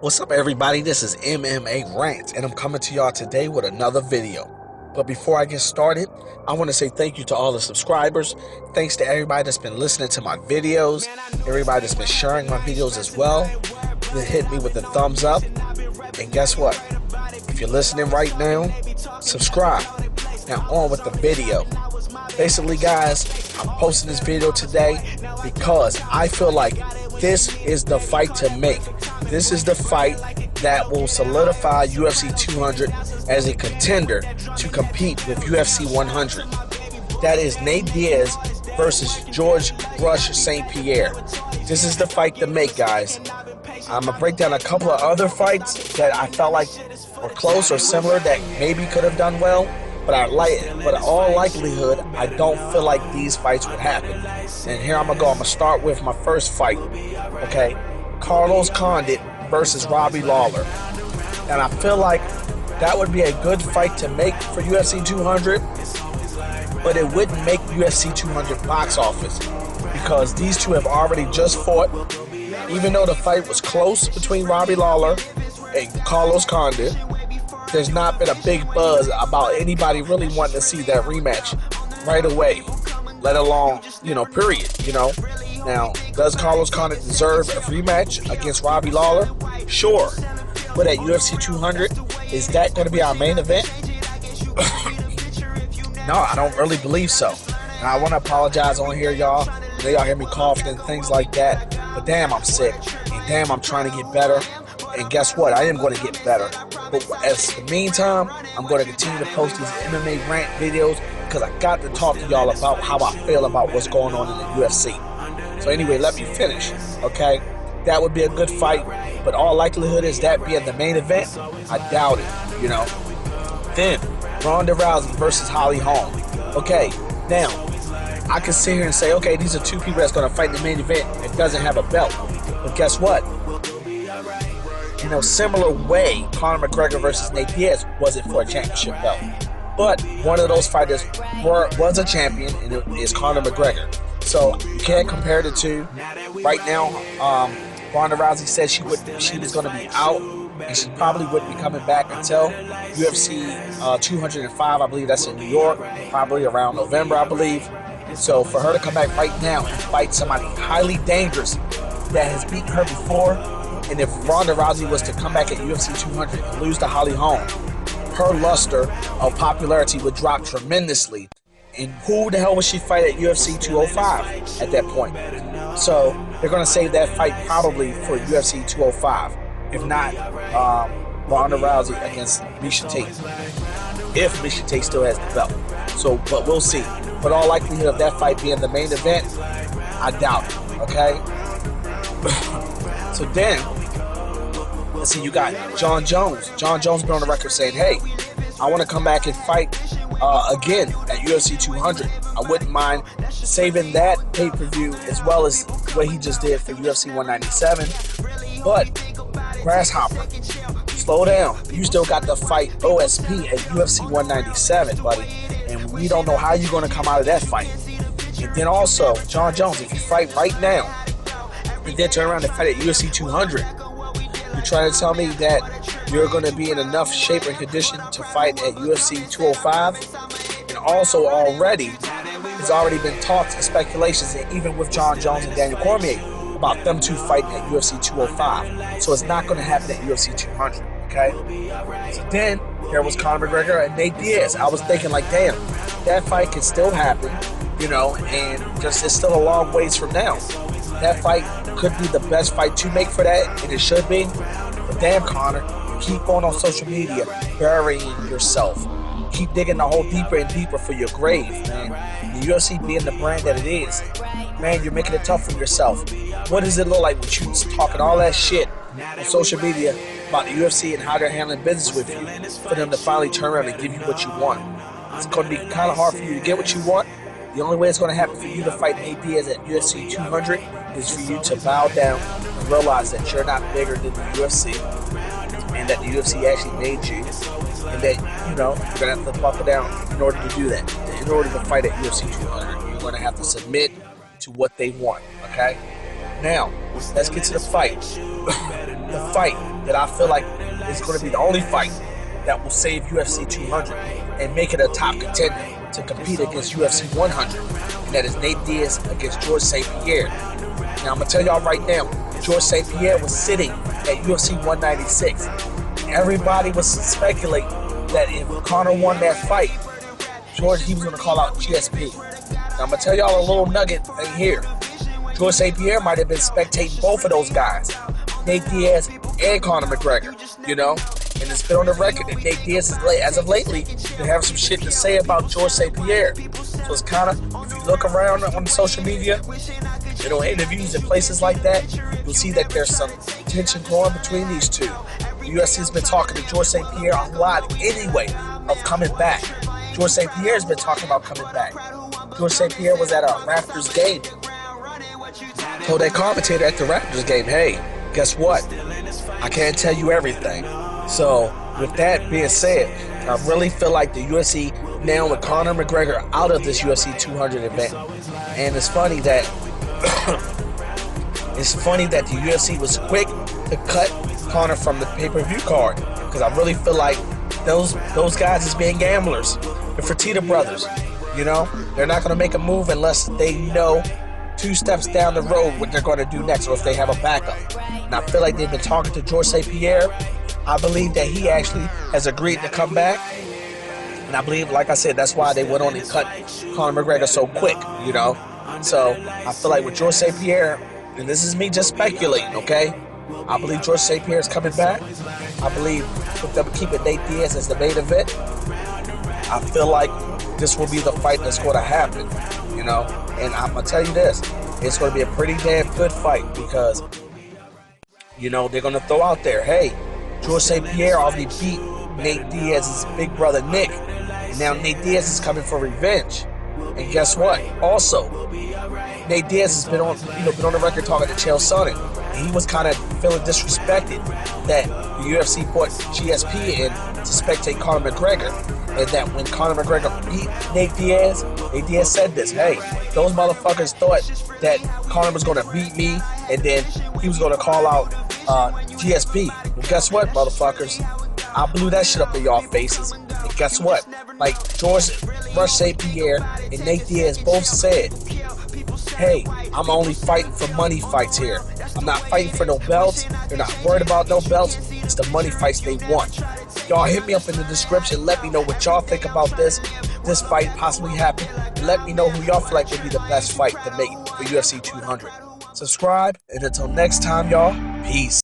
What's up, everybody? This is MMA Rant, and I'm coming to y'all today with another video. But before I get started, I want to say thank you to all the subscribers. Thanks to everybody that's been listening to my videos, everybody that's been sharing my videos as well. Then hit me with the thumbs up. And guess what? If you're listening right now, subscribe. Now on with the video. Basically, guys, I'm posting this video today because I feel like this is the fight to make. This is the fight that will solidify UFC 200 as a contender to compete with UFC 100. That is Nate Diaz versus George Rush St. Pierre. This is the fight to make, guys. I'm going to break down a couple of other fights that I felt like were close or similar that maybe could have done well. But all likelihood, I don't feel like these fights would happen. And here I'm going to go. I'm going to start with my first fight. Okay. Carlos Condit versus Robbie Lawler. And I feel like that would be a good fight to make for UFC 200. But it wouldn't make UFC 200 box office. Because these two have already just fought. Even though the fight was close between Robbie Lawler and Carlos Condit, there's not been a big buzz about anybody really wanting to see that rematch right away, let alone, period, Now, does Carlos Condit deserve a rematch against Robbie Lawler? Sure. But at UFC 200, is that going to be our main event? No, I don't really believe so. Now, I want to apologize on here, y'all. Y'all hear me coughing and things like that. But damn, I'm sick. And damn, I'm trying to get better. And guess what? I am going to get better. But in the meantime, I'm going to continue to post these MMA rant videos because I got to talk to y'all about how I feel about what's going on in the UFC. So anyway, let me finish, okay? That would be a good fight, but all likelihood is that being the main event, I doubt it, Then, Ronda Rousey versus Holly Holm. Okay, now, I can sit here and say, okay, these are two people that's going to fight in the main event and doesn't have a belt. But guess what? In a similar way, Conor McGregor versus Nate Diaz wasn't for a championship belt. But one of those fighters was a champion, and it is Conor McGregor. So you can't compare the two. Right now, Ronda Rousey said she was going to be out, and she probably wouldn't be coming back until UFC 205, I believe that's in New York, probably around November, I believe. So for her to come back right now and fight somebody highly dangerous that has beaten her before, and if Ronda Rousey was to come back at UFC 200 and lose to Holly Holm, her luster of popularity would drop tremendously. And who the hell would she fight at UFC 205 at that point? So they're going to save that fight probably for UFC 205. If not, Ronda Rousey against Miesha Tate. If Miesha Tate still has the belt. So, but we'll see. But all likelihood of that fight being the main event, I doubt it. Okay? So then, let's see, you got Jon Jones. Jon Jones been on the record saying, hey, I want to come back and fight again at UFC 200. I wouldn't mind saving that pay-per-view as well as what he just did for UFC 197. But, Grasshopper, slow down. You still got to fight OSP at UFC 197, buddy. And we don't know how you're going to come out of that fight. And then also, Jon Jones, if you fight right now, and then turn around and fight at UFC 200, you're trying to tell me that you're going to be in enough shape and condition to fight at UFC 205? And also already, there's already been talks and speculations, and even with Jon Jones and Daniel Cormier, about them two fighting at UFC 205. So it's not going to happen at UFC 200, okay? So then, there was Conor McGregor and Nate Diaz. I was thinking like, damn, that fight could still happen, and just it's still a long ways from now. That fight could be the best fight to make for that, and it should be. But damn, Conor, you keep going on social media, burying yourself. Keep digging the hole deeper and deeper for your grave, man. The UFC being the brand that it is, man, you're making it tough for yourself. What does it look like when you talking all that shit on social media about the UFC and how they're handling business with you for them to finally turn around and give you what you want? It's going to be kind of hard for you to get what you want. The only way it's going to happen for you to fight Nate Diaz at UFC 200 is for you to bow down and realize that you're not bigger than the UFC and that the UFC actually made you, and that, you're going to have to buckle down in order to do that. In order to fight at UFC 200, you're going to have to submit to what they want, okay? Now, let's get to the fight. the fight that I feel like is going to be the only fight that will save UFC 200 and make it a top contender to compete against UFC 100. And that is Nate Diaz against George St. Pierre. Now, I'm going to tell y'all right now, George St. Pierre was sitting at UFC 196. Everybody was speculating that if Conor won that fight, he was going to call out GSP. Now, I'm going to tell y'all a little nugget right here. George St. Pierre might have been spectating both of those guys, Nate Diaz and Conor McGregor, you know? And it's been on the record that Nate Diaz, as of lately, been having some shit to say about George St. Pierre. So it's kind of, if you look around on social media, you know, interviews and places like that, you'll see that there's some tension going between these two. The UFC has been talking to George St. Pierre a lot anyway of coming back. George St. Pierre has been talking about coming back. George St. Pierre was at a Raptors game. Told that commentator at the Raptors game, hey, guess what? I can't tell you everything. So, with that being said, I really feel like the UFC now with Conor McGregor out of this UFC 200 event. And it's funny that the UFC was quick to cut Conor from the pay-per-view card, because I really feel like those guys is being gamblers. The Fertitta brothers, you know, they're not going to make a move unless they know 2 steps down the road what they're going to do next, or if they have a backup. And I feel like they've been talking to George St. Pierre. I believe that he actually has agreed to come back. And I believe, like I said, that's why they went on and cut Conor McGregor so quick, you know. So I feel like with George St. Pierre, and this is me just speculating, okay? I believe George St. Pierre is coming back. I believe with them keeping Nate Diaz as the main event, I feel like this will be the fight that's going to happen, you know. And I'm going to tell you this, it's going to be a pretty damn good fight because, you know, they're going to throw out there, hey, George St. Pierre already beat Nate Diaz's big brother Nick, and now Nate Diaz is coming for revenge. And guess what? Also, Nate Diaz has been on the record talking to Chael Sonnen. And he was kind of feeling disrespected that the UFC brought GSP in to spectate Conor McGregor, and that when Conor McGregor beat Nate Diaz said this, hey, those motherfuckers thought that Conor was going to beat me, and then he was going to call out GSP. Well, guess what, motherfuckers? I blew that shit up in y'all faces. And guess what? Like George St. Pierre and Nate Diaz both said, hey, I'm only fighting for money fights here. I'm not fighting for no belts. They're not worried about no belts. It's the money fights they want. Y'all hit me up in the description. Let me know what y'all think about this fight possibly happening. Let me know who y'all feel like would be the best fight to make for UFC 200. Subscribe, and until next time, y'all, peace.